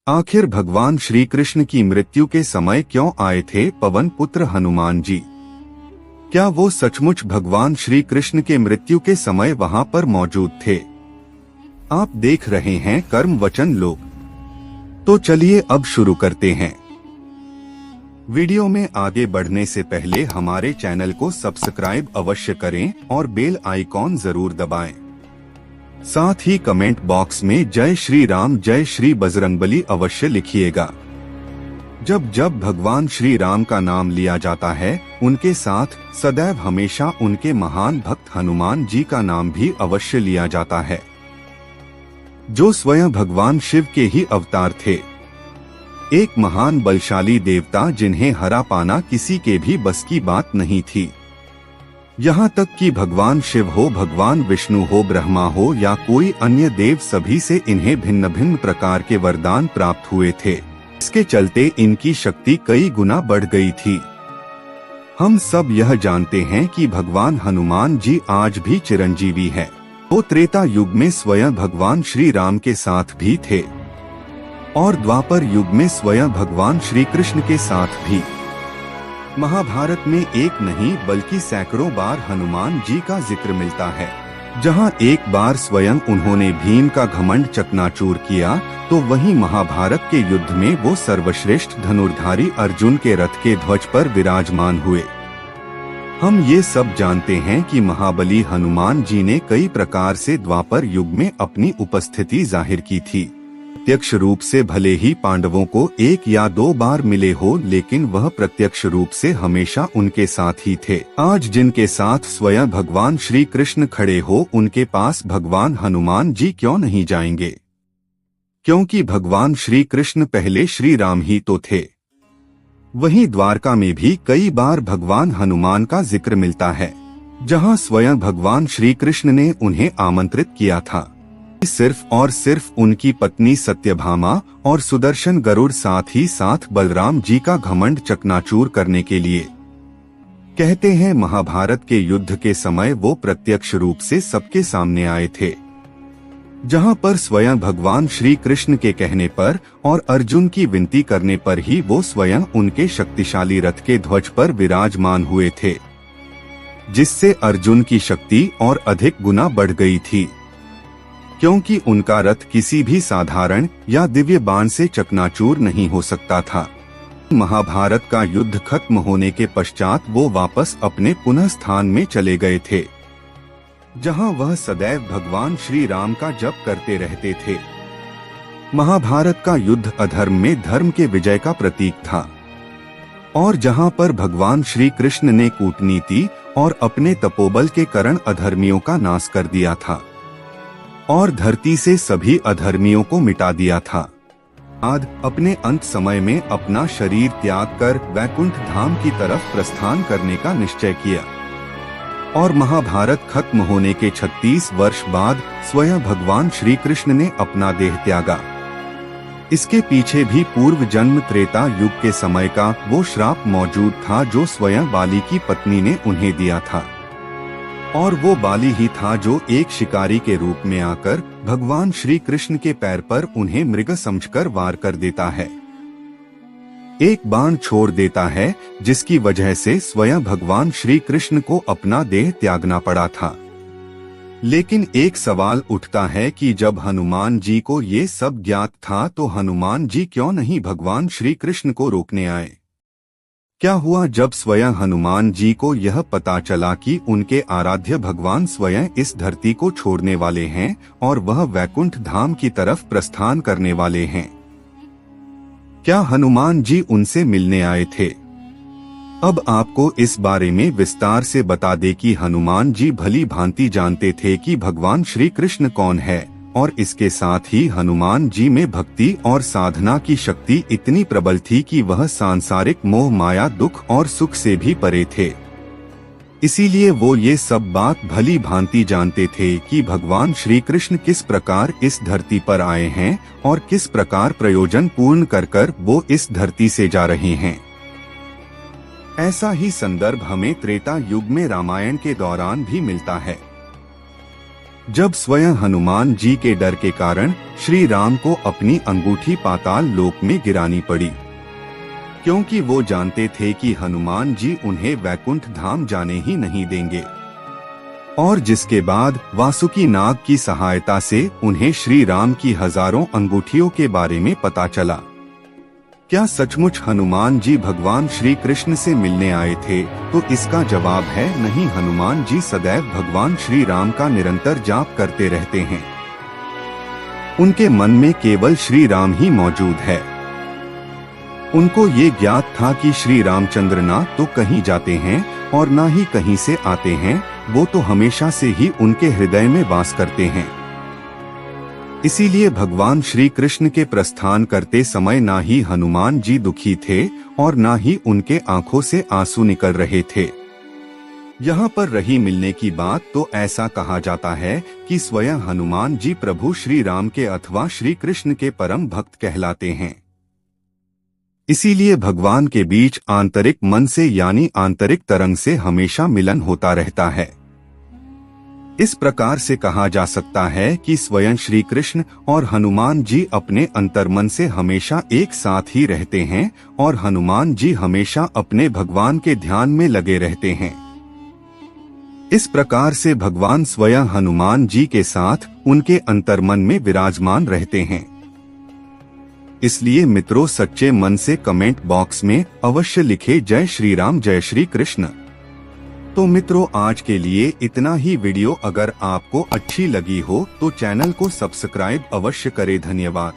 आखिर भगवान श्री कृष्ण की मृत्यु के समय क्यों आए थे पवन पुत्र हनुमान जी? क्या वो सचमुच भगवान श्री कृष्ण के मृत्यु के समय वहां पर मौजूद थे? आप देख रहे हैं कर्म वचन लोग। तो चलिए अब शुरू करते हैं। वीडियो में आगे बढ़ने से पहले हमारे चैनल को सब्सक्राइब अवश्य करें और बेल आइकॉन जरूर दबाएं। साथ ही कमेंट बॉक्स में जय श्री राम जय श्री बजरंगबली अवश्य लिखिएगा। जब जब भगवान श्री राम का नाम लिया जाता है, उनके साथ सदैव हमेशा उनके महान भक्त हनुमान जी का नाम भी अवश्य लिया जाता है, जो स्वयं भगवान शिव के ही अवतार थे। एक महान बलशाली देवता जिन्हें हरा पाना किसी के भी बस की बात नहीं थी। यहाँ तक कि भगवान शिव हो, भगवान विष्णु हो, ब्रह्मा हो या कोई अन्य देव, सभी से इन्हें भिन्न भिन्न प्रकार के वरदान प्राप्त हुए थे। इसके चलते इनकी शक्ति कई गुना बढ़ गई थी। हम सब यह जानते हैं कि भगवान हनुमान जी आज भी चिरंजीवी है। वो त्रेता युग में स्वयं भगवान श्री राम के साथ भी थे और द्वापर युग में स्वयं भगवान श्री कृष्ण के साथ भी। महाभारत में एक नहीं बल्कि सैकड़ों बार हनुमान जी का जिक्र मिलता है। जहां एक बार स्वयं उन्होंने भीम का घमंड चकनाचूर किया, तो वहीं महाभारत के युद्ध में वो सर्वश्रेष्ठ धनुर्धारी अर्जुन के रथ के ध्वज पर विराजमान हुए। हम ये सब जानते हैं कि महाबली हनुमान जी ने कई प्रकार से द्वापर युग में अपनी उपस्थिति जाहिर की थी। प्रत्यक्ष रूप से भले ही पांडवों को एक या दो बार मिले हो, लेकिन वह प्रत्यक्ष रूप से हमेशा उनके साथ ही थे। आज जिनके साथ स्वयं भगवान श्री कृष्ण खड़े हो, उनके पास भगवान हनुमान जी क्यों नहीं जाएंगे? क्योंकि भगवान श्री कृष्ण पहले श्री राम ही तो थे। वहीं द्वारका में भी कई बार भगवान हनुमान का जिक्र मिलता है, जहां स्वयं भगवान श्री कृष्ण ने उन्हें आमंत्रित किया था। सिर्फ और सिर्फ उनकी पत्नी सत्यभामा और सुदर्शन गरुड़, साथ ही साथ बलराम जी का घमंड चकनाचूर करने के लिए। कहते हैं महाभारत के युद्ध के समय वो प्रत्यक्ष रूप से सबके सामने आए थे, जहां पर स्वयं भगवान श्री कृष्ण के कहने पर और अर्जुन की विनती करने पर ही वो स्वयं उनके शक्तिशाली रथ के ध्वज पर विराजमान हुए थे, जिससे अर्जुन की शक्ति और अधिक गुना बढ़ गई थी, क्योंकि उनका रथ किसी भी साधारण या दिव्य बाण से चकनाचूर नहीं हो सकता था। महाभारत का युद्ध खत्म होने के पश्चात वो वापस अपने पुनः स्थान में चले गए थे, जहां वह सदैव भगवान श्री राम का जप करते रहते थे। महाभारत का युद्ध अधर्म में धर्म के विजय का प्रतीक था, और जहां पर भगवान श्री कृष्ण ने कूटनीति और अपने तपोबल के कारण अधर्मियों का नाश कर दिया था और धरती से सभी अधर्मियों को मिटा दिया था। आज अपने अंत समय में अपना शरीर त्याग कर वैकुंठ धाम की तरफ प्रस्थान करने का निश्चय किया, और महाभारत खत्म होने के 36 वर्ष बाद स्वयं भगवान श्री कृष्ण ने अपना देह त्यागा। इसके पीछे भी पूर्व जन्म त्रेता युग के समय का वो श्राप मौजूद था, जो स्वयं बाली की पत्नी ने उन्हें दिया था। और वो बाली ही था जो एक शिकारी के रूप में आकर भगवान श्री कृष्ण के पैर पर उन्हें मृग समझकर वार कर देता है, एक बाण छोड़ देता है, जिसकी वजह से स्वयं भगवान श्री कृष्ण को अपना देह त्यागना पड़ा था। लेकिन एक सवाल उठता है कि जब हनुमान जी को ये सब ज्ञात था, तो हनुमान जी क्यों नहीं भगवान श्री कृष्ण को रोकने आए? क्या हुआ जब स्वयं हनुमान जी को यह पता चला कि उनके आराध्य भगवान स्वयं इस धरती को छोड़ने वाले हैं और वह वैकुंठ धाम की तरफ प्रस्थान करने वाले हैं? क्या हनुमान जी उनसे मिलने आए थे? अब आपको इस बारे में विस्तार से बता दे कि हनुमान जी भली भांति जानते थे कि भगवान श्री कृष्ण कौन है, और इसके साथ ही हनुमान जी में भक्ति और साधना की शक्ति इतनी प्रबल थी कि वह सांसारिक मोह माया दुख और सुख से भी परे थे। इसीलिए वो ये सब बात भली भांति जानते थे कि भगवान श्री कृष्ण किस प्रकार इस धरती पर आए हैं और किस प्रकार प्रयोजन पूर्ण कर वो इस धरती से जा रहे हैं। ऐसा ही संदर्भ हमें त्रेता युग में रामायण के दौरान भी मिलता है। जब स्वयं हनुमान जी के डर के कारण श्री राम को अपनी अंगूठी पाताल लोक में गिरानी पड़ी, क्योंकि वो जानते थे कि हनुमान जी उन्हें वैकुंठ धाम जाने ही नहीं देंगे, और जिसके बाद वासुकी नाग की सहायता से उन्हें श्री राम की हजारों अंगूठियों के बारे में पता चला। क्या सचमुच हनुमान जी भगवान श्री कृष्ण से मिलने आए थे? तो इसका जवाब है नहीं। हनुमान जी सदैव भगवान श्री राम का निरंतर जाप करते रहते हैं। उनके मन में केवल श्री राम ही मौजूद है। उनको ये ज्ञात था कि श्री रामचंद्र ना तो कहीं जाते हैं और ना ही कहीं से आते हैं, वो तो हमेशा से ही उनके हृदय में वास करते हैं। इसीलिए भगवान श्री कृष्ण के प्रस्थान करते समय ना ही हनुमान जी दुखी थे और ना ही उनके आंखों से आंसू निकल रहे थे। यहाँ पर रही मिलने की बात, तो ऐसा कहा जाता है कि स्वयं हनुमान जी प्रभु श्री राम के अथवा श्री कृष्ण के परम भक्त कहलाते हैं। इसीलिए भगवान के बीच आंतरिक मन से यानी आंतरिक तरंग से हमेशा मिलन होता रहता है। इस प्रकार से कहा जा सकता है कि स्वयं श्री कृष्ण और हनुमान जी अपने अंतर्मन से हमेशा एक साथ ही रहते हैं और हनुमान जी हमेशा अपने भगवान के ध्यान में लगे रहते हैं। इस प्रकार से भगवान स्वयं हनुमान जी के साथ उनके अंतर्मन में विराजमान रहते हैं। इसलिए मित्रों, सच्चे मन से कमेंट बॉक्स में अवश्य लिखे जय श्री राम, जय श्री कृष्ण। तो मित्रों, आज के लिए इतना ही। वीडियो अगर आपको अच्छी लगी हो तो चैनल को सब्सक्राइब अवश्य करें। धन्यवाद।